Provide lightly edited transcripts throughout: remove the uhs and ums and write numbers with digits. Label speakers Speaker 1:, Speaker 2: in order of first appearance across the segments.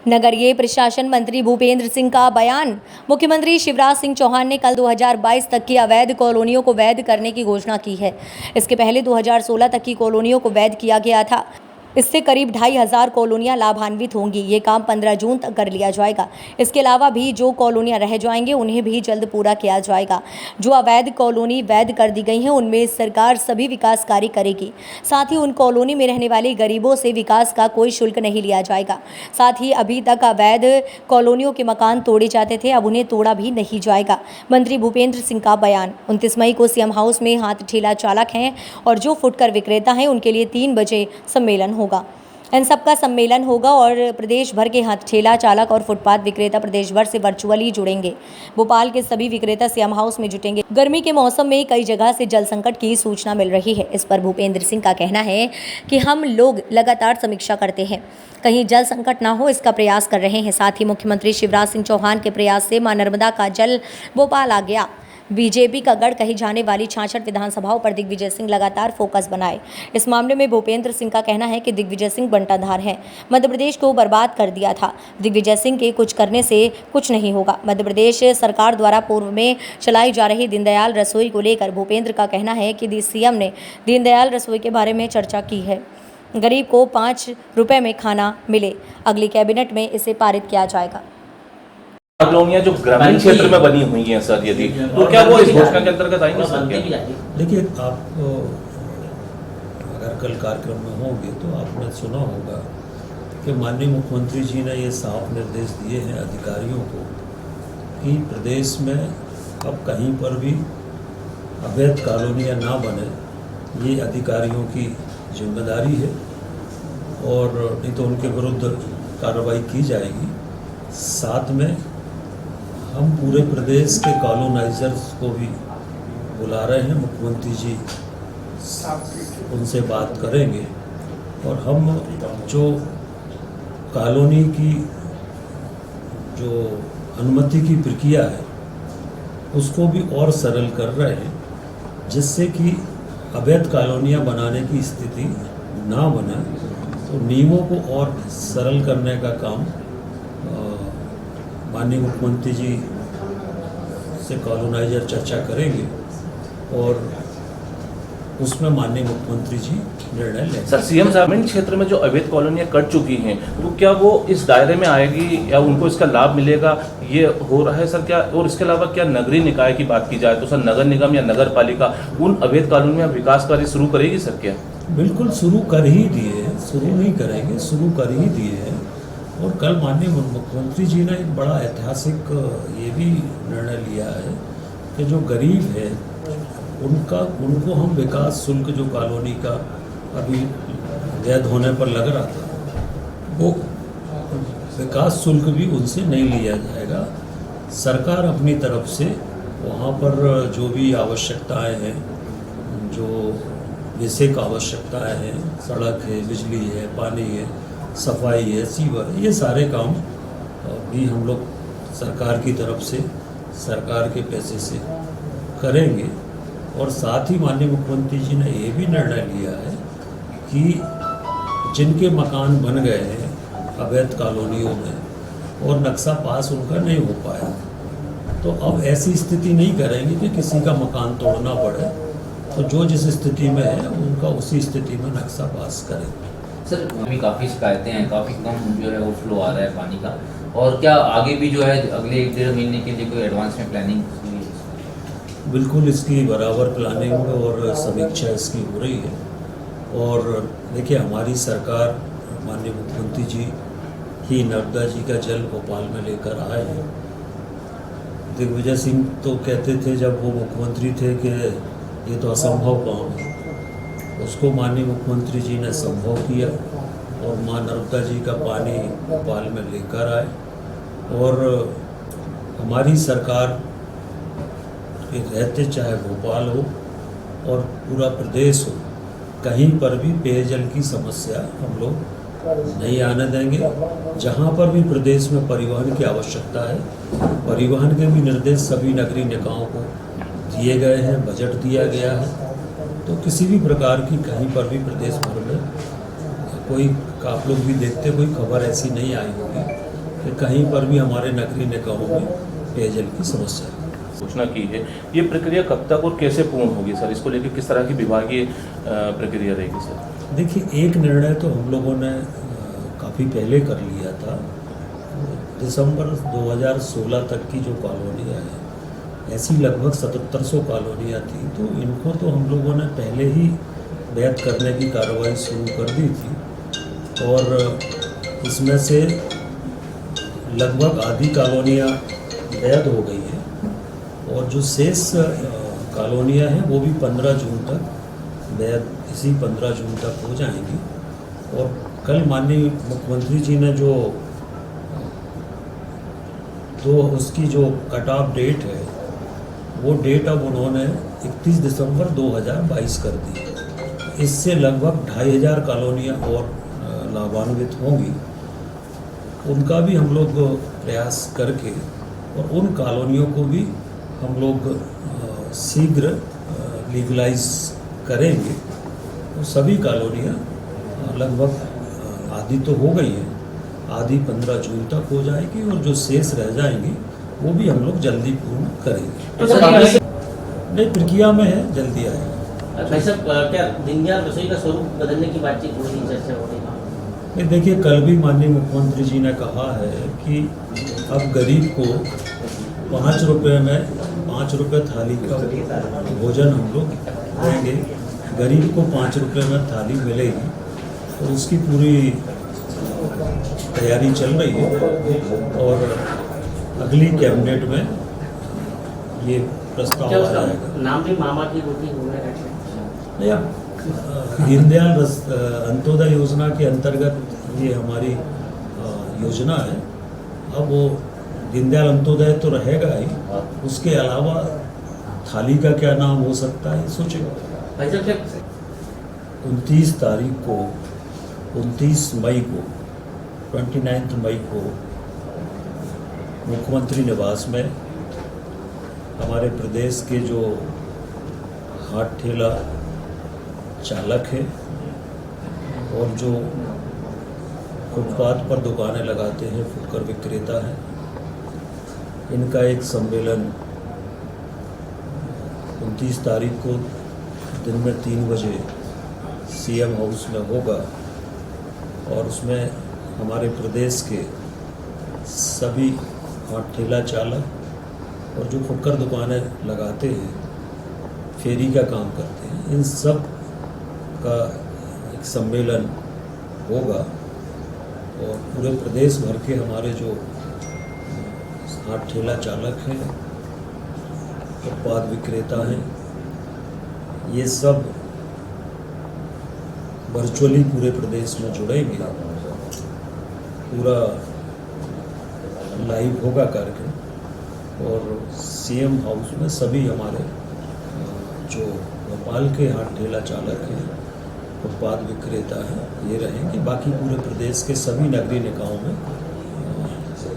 Speaker 1: नगरीय प्रशासन मंत्री भूपेंद्र सिंह का बयान। मुख्यमंत्री शिवराज सिंह चौहान ने कल 2022 तक की अवैध कॉलोनियों को वैध करने की घोषणा की है। इसके पहले 2016 तक की कॉलोनियों को वैध किया गया था। इससे करीब 2,500 कॉलोनियां लाभान्वित होंगी। ये काम 15 जून तक कर लिया जाएगा। इसके अलावा भी जो कॉलोनियां रह जाएंगे उन्हें भी जल्द पूरा किया जाएगा। जो अवैध कॉलोनी वैध कर दी गई हैं उनमें सरकार सभी विकास कार्य करेगी। साथ ही उन कॉलोनी में रहने वाले गरीबों से विकास का कोई शुल्क नहीं लिया जाएगा। साथ ही अभी तक अवैध कॉलोनियों के मकान तोड़े जाते थे, अब उन्हें तोड़ा भी नहीं जाएगा। मंत्री भूपेंद्र सिंह का बयान। 29 मई को सीएम हाउस में हाथ ठेला चालक हैं और जो फुटकर विक्रेता हैं उनके लिए 3 बजे सम्मेलन होगा। इन सबका सम्मेलन होगा और प्रदेश भर के हाथ ठेला चालक और फुटपाथ विक्रेता प्रदेश भर से वर्चुअली जुड़ेंगे। भोपाल के सभी विक्रेता सीएम हाउस में जुटेंगे। गर्मी के मौसम में कई जगह से जल संकट की सूचना मिल रही है। इस पर भूपेंद्र सिंह का कहना है कि हम लोग लगातार समीक्षा करते हैं, कहीं जल संकट ना हो इसका प्रयास कर रहे हैं। साथ ही मुख्यमंत्री शिवराज सिंह चौहान के प्रयास से मां नर्मदा का जल भोपाल आ गया। बीजेपी का गढ़ कही जाने वाली 66 विधानसभाओं पर दिग्विजय सिंह लगातार फोकस बनाए। इस मामले में भूपेंद्र सिंह का कहना है कि दिग्विजय सिंह बंटाधार हैं, मध्य प्रदेश को बर्बाद कर दिया था। दिग्विजय सिंह के कुछ करने से कुछ नहीं होगा। मध्य प्रदेश सरकार द्वारा पूर्व में चलाई जा रही दीनदयाल रसोई को लेकर भूपेंद्र का कहना है कि सीएम ने दीनदयाल रसोई के बारे में चर्चा की है। गरीब को 5 रुपए में खाना मिले। अगली कैबिनेट में इसे पारित किया जाएगा।
Speaker 2: कॉलोनियां जो ग्रामीण क्षेत्र में बनी हुई हैं सर, यदि तो क्या वो इस घोषणा के अंतर्गत आएंगे सर?
Speaker 3: देखिए, आप अगर कल कार्यक्रम में होंगे तो आपने सुना होगा कि माननीय मुख्यमंत्री जी ने ये साफ निर्देश दिए हैं अधिकारियों को कि प्रदेश में अब कहीं पर भी अवैध कॉलोनियां ना बने। ये अधिकारियों की जिम्मेदारी है और नहीं तो उनके विरुद्ध कार्रवाई की जाएगी। साथ में हम पूरे प्रदेश के कॉलोनाइजर्स को भी बुला रहे हैं। मुख्यमंत्री जी उनसे बात करेंगे और हम जो कॉलोनी की जो अनुमति की प्रक्रिया है उसको भी और सरल कर रहे हैं, जिससे कि अवैध कॉलोनियां बनाने की स्थिति ना बने। तो नियमों को और सरल करने का काम माननीय मुख्यमंत्री जी से कॉलोनाइजर चर्चा करेंगे और उसमें माननीय मुख्यमंत्री जी निर्णय लेंगे।
Speaker 2: सर, सीएम साहब इन क्षेत्र में जो अवैध कॉलोनियां कट चुकी हैं तो क्या वो इस दायरे में आएगी या उनको इसका लाभ मिलेगा, ये हो रहा है सर क्या? और इसके अलावा क्या नगरीय निकाय की बात की जाए तो सर नगर निगम या नगर पालिका उन अवैध कॉलोनियों में विकास कार्य शुरू करेगी सर क्या?
Speaker 3: बिल्कुल शुरू कर ही दिए, शुरू नहीं करेंगे, शुरू कर ही दिए हैं। और कल माननीय मुख्यमंत्री जी ने एक बड़ा ऐतिहासिक ये भी निर्णय लिया है कि जो गरीब है उनको हम विकास शुल्क जो कॉलोनी का अभी वैध होने पर लग रहा था वो विकास शुल्क भी उनसे नहीं लिया जाएगा। सरकार अपनी तरफ से वहाँ पर जो भी आवश्यकताएं हैं, जो बेसिक आवश्यकताएं हैं, सड़क है, बिजली है, पानी है, सफाई है, सीवर, ये सारे काम भी हम लोग सरकार की तरफ से सरकार के पैसे से करेंगे। और साथ ही माननीय मुख्यमंत्री जी ने ये भी निर्णय लिया है कि जिनके मकान बन गए हैं अवैध कॉलोनियों में और नक्शा पास उनका नहीं हो पाया, तो अब ऐसी स्थिति नहीं करेंगे कि किसी का मकान तोड़ना पड़े। तो जो जिस स्थिति में है उनका उसी स्थिति में नक्शा पास करेंगे।
Speaker 4: सर, अभी काफ़ी शिकायतें हैं, काफ़ी कम जो है वो फ्लो आ रहा है पानी का, और क्या आगे भी जो है अगले 1-1.5 महीने के लिए कोई एडवांस में प्लानिंग?
Speaker 3: बिल्कुल, इसकी बराबर प्लानिंग और समीक्षा इसकी हो रही है। और देखिए, हमारी सरकार माननीय मुख्यमंत्री जी ही नर्मदा जी का जल भोपाल में लेकर आए हैं। दिग्विजय सिंह तो कहते थे जब वो मुख्यमंत्री थे कि ये तो असंभव काम है, उसको माननीय मुख्यमंत्री जी ने संभव किया और मां नर्मदा जी का पानी भोपाल में लेकर आए। और हमारी सरकार के रहते चाहे भोपाल हो और पूरा प्रदेश हो, कहीं पर भी पेयजल की समस्या हम लोग नहीं आने देंगे। जहाँ पर भी प्रदेश में परिवहन की आवश्यकता है, परिवहन के भी निर्देश सभी नगरीय निकायों को दिए गए हैं, बजट दिया गया है। तो किसी भी प्रकार की कहीं पर भी प्रदेश भर में कोई, आप लोग भी देखते, कोई खबर ऐसी नहीं आई होगी कि कहीं पर भी हमारे नगरीय निकायों में पेयजल की समस्या है।
Speaker 2: घोषणा की है, ये प्रक्रिया कब तक और कैसे पूर्ण होगी सर? इसको लेकर किस तरह की विभागीय प्रक्रिया रहेगी सर?
Speaker 3: देखिए, एक निर्णय तो हम लोगों ने काफ़ी पहले कर लिया था। दिसंबर 2016 तक की जो कॉलोनियाँ हैं, ऐसी लगभग 7700 कॉलोनियाँ थी, तो इनको तो हम लोगों ने पहले ही वैध करने की कार्रवाई शुरू कर दी थी और इसमें से लगभग आधी कॉलोनियाँ वैध हो गई हैं और जो शेष कॉलोनियाँ हैं वो भी 15 जून तक वैध, इसी 15 जून तक हो जाएंगी। और कल माननीय मुख्यमंत्री जी ने जो उसकी जो कट ऑफ डेट है, वो डेट अब उन्होंने 31 दिसंबर 2022 कर दी। इससे लगभग 2500 कॉलोनियाँ और लाभान्वित होंगी। उनका भी हम लोग प्रयास करके और उन कॉलोनियों को भी हम लोग शीघ्र लीगलाइज करेंगे। तो सभी कॉलोनियाँ लगभग आधी तो हो गई हैं, आधी 15 जून तक हो जाएगी और जो शेष रह जाएंगी वो भी हम लोग जल्दी पूर्ण करेंगे।
Speaker 5: तो सर
Speaker 3: नहीं, प्रक्रिया में है, जल्दी आएगा।
Speaker 5: भाई साहब, क्या दीनदयाल रसोई का स्वरूप बदलने की बातचीत हो रही, चर्चा हो रही है?
Speaker 3: नहीं, देखिए, कल भी माननीय मुख्यमंत्री जी ने कहा है कि अब गरीब को 5 रुपये में 5 रुपये थाली का भोजन हम लोग देंगे। गरीब को 5 रुपये में थाली मिलेगी, तो उसकी पूरी तैयारी चल रही है और अगली कैबिनेट में ये प्रस्ताव
Speaker 5: क्या
Speaker 3: आ
Speaker 5: उसका
Speaker 3: जाएगा।
Speaker 5: नाम भी मामा की रोटी हो रहा है?
Speaker 3: नहीं, अब दीनदयाल अंत्योदय योजना के अंतर्गत ये हमारी योजना है। अब वो दीनदयाल अंत्योदय तो रहेगा ही, उसके अलावा थाली का क्या नाम हो सकता है, सोचें।
Speaker 5: भाई साहब, क्या
Speaker 3: 29 तारीख को 29 मई को 29 मई को मुख्यमंत्री निवास में हमारे प्रदेश के जो हाथ ठेला चालक हैं और जो फुटपाथ पर दुकानें लगाते हैं, फुटकर विक्रेता हैं, इनका एक सम्मेलन 29 तारीख को दिन में 3 बजे सीएम हाउस में होगा और उसमें हमारे प्रदेश के सभी हाथ ठेला चालक और जो फुटकर दुकानें लगाते हैं, फेरी का काम करते हैं, इन सब का एक सम्मेलन होगा और पूरे प्रदेश भर के हमारे जो हाथ ठेला चालक हैं, फुटपाथ विक्रेता हैं, ये सब वर्चुअली पूरे प्रदेश में जुड़ेंगे। पूरा लाइव होगा कार्यक्रम और सीएम हाउस में सभी हमारे जो भोपाल के हाथ ठेला चालक हैं, फुटपाथ विक्रेता हैं, ये रहेंगे। बाकी पूरे प्रदेश के सभी नगरीय निकायों में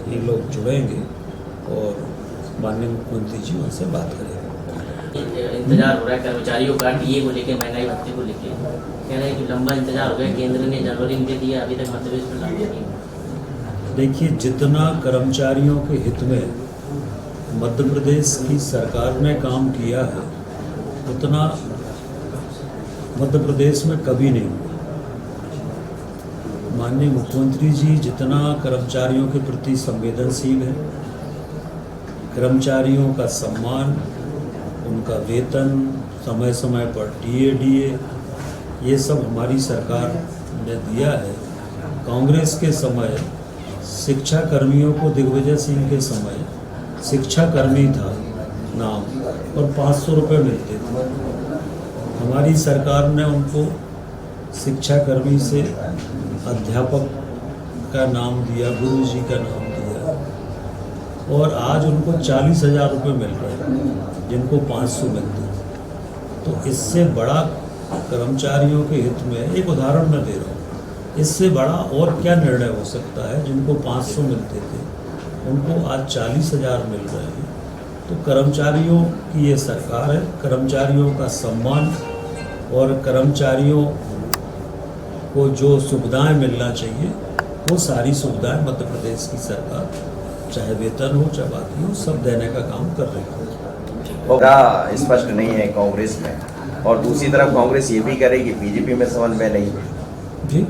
Speaker 3: ये लोग जुड़ेंगे और माननीय मुख्यमंत्री जी उनसे बात करेंगे।
Speaker 5: इंतजार हो रहा है कर्मचारियों का डीए को लेकर, महंगाई भत्ते को लेकर, कह रहे हैं कि लंबा इंतजार हो गया, केंद्र ने जनवरी में दे दिया, अभी तक मध्य प्रदेश में लागू नहीं।
Speaker 3: देखिए, जितना कर्मचारियों के हित में मध्य प्रदेश की सरकार ने काम किया है, उतना मध्य प्रदेश में कभी नहीं हुआ। माननीय मुख्यमंत्री जी जितना कर्मचारियों के प्रति संवेदनशील है, कर्मचारियों का सम्मान, उनका वेतन, समय समय पर डीए, ये सब हमारी सरकार ने दिया है। कांग्रेस के समय शिक्षा कर्मियों को, दिग्विजय सिंह के समय शिक्षा कर्मी था नाम और 500 रुपये मिलते थे। हमारी सरकार ने उनको शिक्षा कर्मी से अध्यापक का नाम दिया, गुरुजी का नाम दिया और आज उनको 40,000 रुपये मिल रहे हैं, जिनको 500 मिलते हैं। तो इससे बड़ा कर्मचारियों के हित में, एक उदाहरण मैं दे रहा हूँ, इससे बड़ा और क्या निर्णय हो सकता है? जिनको 500 मिलते थे उनको आज 40,000 मिल रहे हैं। तो कर्मचारियों की ये सरकार है, कर्मचारियों का सम्मान और कर्मचारियों को जो सुविधाएं मिलना चाहिए वो सारी सुविधाएं मध्य प्रदेश की सरकार, चाहे वेतन हो चाहे बाकी हो, सब देने का काम कर रही है।
Speaker 6: और स्पष्ट नहीं है कांग्रेस में, और दूसरी तरफ कांग्रेस ये भी कह रही कि बीजेपी में समन्वय नहीं है।
Speaker 3: जी,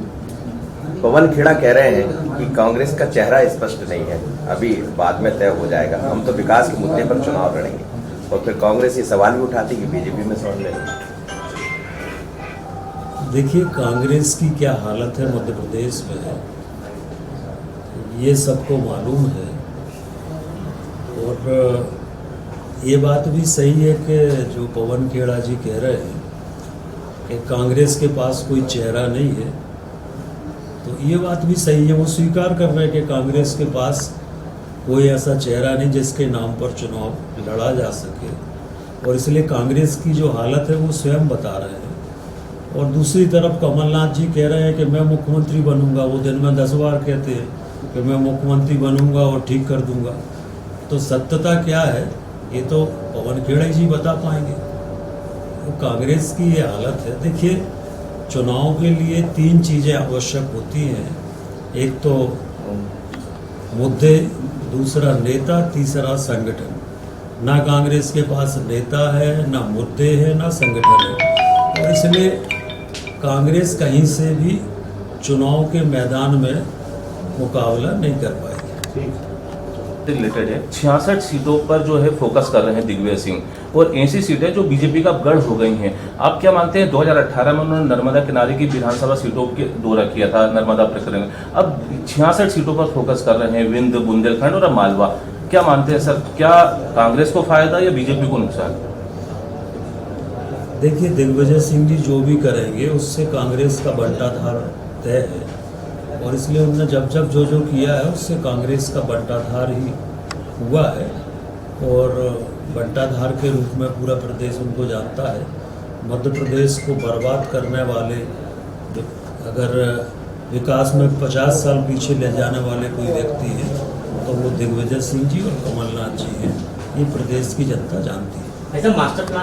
Speaker 6: पवन खेड़ा कह रहे हैं कि कांग्रेस का चेहरा स्पष्ट नहीं है, अभी बाद में तय हो जाएगा, हम तो विकास के मुद्दे पर चुनाव लड़ेंगे। और फिर कांग्रेस ये सवाल भी उठाती कि बीजेपी में समन्वय नहीं।
Speaker 3: देखिए कांग्रेस की क्या हालत है मध्य प्रदेश में, ये सबको मालूम है। और ये बात भी सही है कि जो पवन खेड़ा जी कह रहे हैं कि कांग्रेस के पास कोई चेहरा नहीं है, तो ये बात भी सही है। वो स्वीकार कर रहे हैं कि कांग्रेस के पास कोई ऐसा चेहरा नहीं जिसके नाम पर चुनाव लड़ा जा सके, और इसलिए कांग्रेस की जो हालत है वो स्वयं बता रहे हैं। और दूसरी तरफ कमलनाथ जी कह रहे हैं कि मैं मुख्यमंत्री बनूंगा, वो दिन में 10 बार कहते हैं कि मैं मुख्यमंत्री बनूंगा और ठीक कर दूंगा। तो सत्यता क्या है ये तो पवन खेड़ा जी बता पाएंगे। तो कांग्रेस की ये हालत है। देखिए चुनाव के लिए 3 चीज़ें आवश्यक होती हैं, एक तो मुद्दे, दूसरा नेता, तीसरा संगठन। ना कांग्रेस के पास नेता है, ना मुद्दे हैं, ना संगठन है, और इसलिए कांग्रेस कहीं से भी चुनाव के मैदान में मुकाबला नहीं कर पाएगी।
Speaker 2: रिलेटेड है 66 सीटों पर जो है फोकस कर रहे हैं दिग्विजय सिंह, और ऐसी सीटें जो बीजेपी का गढ़ हो गई हैं। आप क्या मानते हैं 2018 में उन्होंने नर्मदा किनारे की विधानसभा सीटों के दौरा किया था, नर्मदा प्रकरण में, अब 66 सीटों पर फोकस कर रहे हैं, विंध्य, बुंदेलखंड और अब मालवा। क्या मानते हैं सर, क्या कांग्रेस को फायदा या बीजेपी को नुकसान?
Speaker 3: देखिए दिग्विजय सिंह जी जो भी करेंगे उससे कांग्रेस का बंटाधार तय है, और इसलिए उन्होंने जब जब जो जो किया है उससे कांग्रेस का बंटाधार ही हुआ है, और बंटाधार के रूप में पूरा प्रदेश उनको जानता है। मध्य प्रदेश को बर्बाद करने वाले, अगर विकास में 50 साल पीछे ले जाने वाले कोई व्यक्ति है तो वो दिग्विजय सिंह जी और कमलनाथ जी हैं। ये प्रदेश की जनता जानती है।
Speaker 5: ऐसा मास्टर प्लान